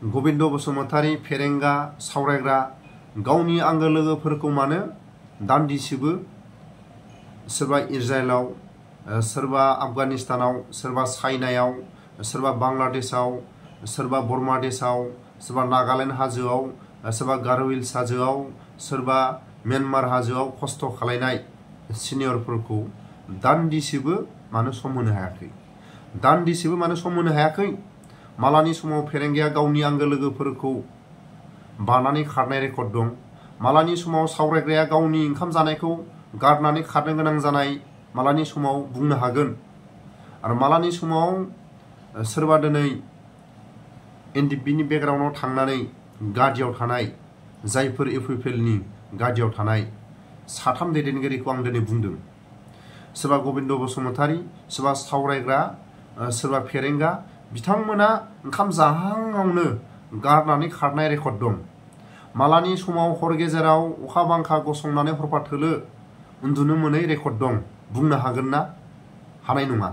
गबिन्द बसुमतारी फेरेंगा सावरायग्रा गावनि आंगो लोगोफोरखौ मानो दान्दिसेबो सोरबा इजराइलाव, सोरबा आफगानिस्तानाव, सोरबा चाइनायाव, सोरबा बांलादेशआव, सोरबा बर्मा देशआव, सोरबा नागालेण्ड हाजोआव, सोरबा गार'हिल्स हाजोआव, सोरबा म्यानमार हाजोआव खस्थ' खालायनाय सिनियरफोरखौ दान्दिसेबो मानो सम होनो हायाखै? दान्दिसेबो मानो सम होनो हायाखै? मालानि समाव फेरेंगाया गावनि आंगो लोगोफोरखौ बानानै खारनाय रेकर्ड दं। मालानि समाव सावरायग्राया गावनि ओंखाम जानायखौ गारनानै खारनो गोनां जानाय मालानि समाव बुंनो हागोन। आरो मालानि समाव सोरबा दिनै एनडिपिनि बेकग्राउन्डआव थांनानै गादियाव थानाय जायफोर इउपिपिएलनि गादियाव थानाय साथाम दैदेनगिरिखौ आं दिनै बुंदों। सोरबा गबिन्द बसुमतारी, सोरबा सावरायग्रा, सोरबा फेरेंगा, बिथांमोना ओंखाम जाहांआवनो गारनानै खारनाय रेकर्ड दं। मालानि समाव हर गेजेराव अखा बांखा गसंनानै हरफा थोलो उन्दुनो मोनै रेकर्ड दं। बुंनो हागोन ना? हानाय नङा।